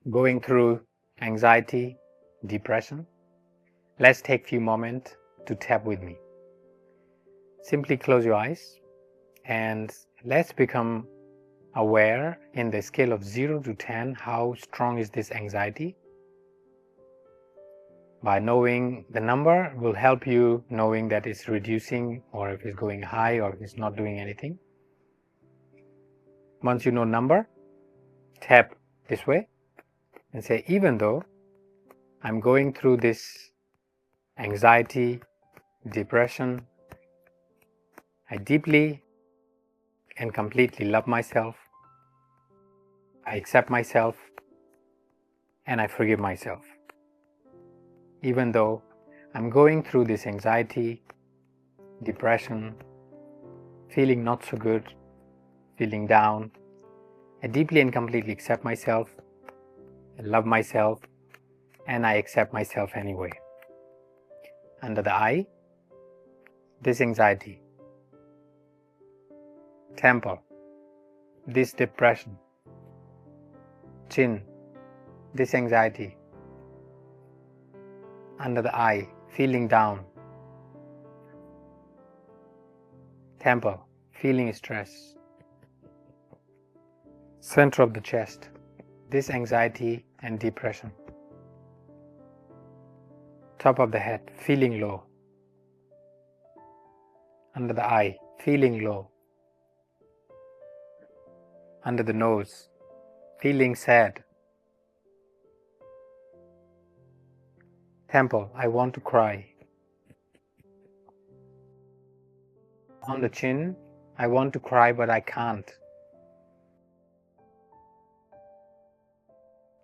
going through anxiety, depression, let's take a few moments to tap with me. Simply close your eyes and let's become aware in the scale of 0 to 10 how strong is this anxiety. By knowing the number will help you knowing that it's reducing or if it's going high or if it's not doing anything. Once you know number, tap this way and say, even though I'm going through this anxiety, depression, I deeply and completely love myself, I accept myself, and I forgive myself. Even though I'm going through this anxiety, depression, feeling not so good, feeling down, I deeply and completely accept myself, I love myself, and I accept myself anyway. Under the eye, this anxiety. Temple, this depression. Chin, this anxiety. Under the eye, feeling down. Temple, feeling stress. Center of the chest, this anxiety and depression. Top of the head, feeling low. Under the eye, feeling low. Under the nose, feeling sad. Temple, I want to cry. On the chin, I want to cry but I can't.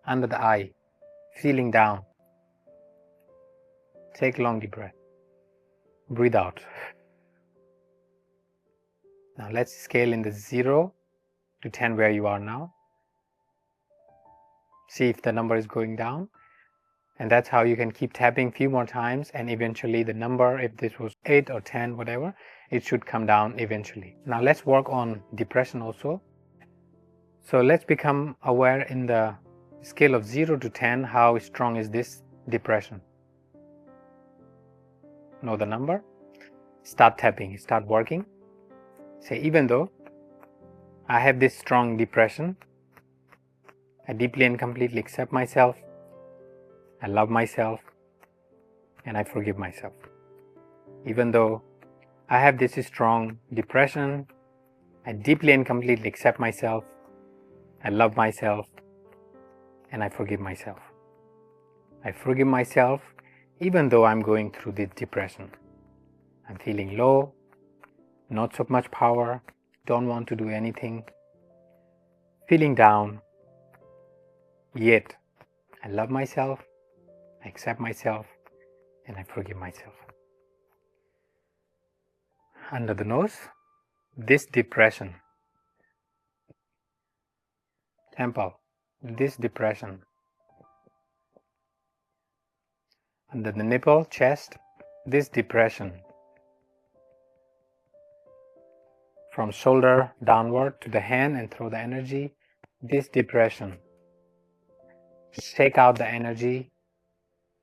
Under the eye, feeling down. Take a long deep breath. Breathe out. Now let's scale in the 0 to 10 where you are now. See if the number is going down. And that's how you can keep tapping a few more times, and eventually the number, if this was 8 or 10, whatever, it should come down eventually. Now let's work on depression also. So let's become aware in the scale of 0 to 10, how strong is this depression. Know the number, start tapping, start working. Say, even though I have this strong depression, I deeply and completely accept myself, I love myself, and I forgive myself. Even though I have this strong depression, I deeply and completely accept myself, I love myself, and I forgive myself. I forgive myself even though I'm going through this depression. I'm feeling low, not so much power, don't want to do anything, feeling down, yet I love myself, I accept myself, and I forgive myself. Under the nose, this depression. Temple, this depression. Under the nipple, chest, this depression. From shoulder downward to the hand and throw the energy, this depression. Shake out the energy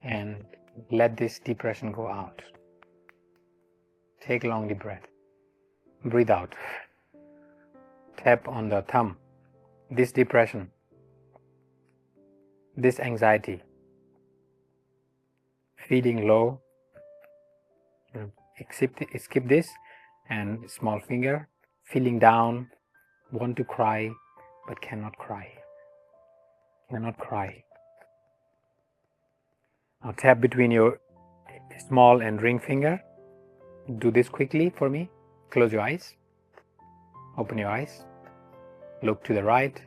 and let this depression go out. Take a long deep breath. Breathe out. Tap on the thumb. This depression. This anxiety. Feeling low. Skip this and small finger. Feeling down. Want to cry but cannot cry. Cannot cry. Now tap between your small and ring finger. Do this quickly for me. Close your eyes. Open your eyes. Look to the right,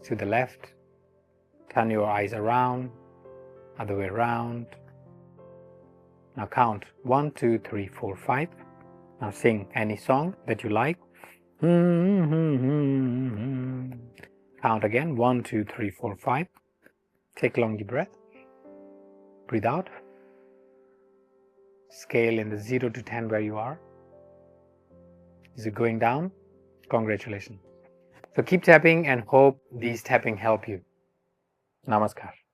to the left. Turn your eyes around, other way around. Now count 1, 2, 3, 4, 5. Now sing any song that you like. Count again 1, 2, 3, 4, 5. Take a long deep breath. Breathe out. Scale in the 0 to 10 where you are. Is it going down? Congratulations. So keep tapping and hope these tapping help you. Namaskar.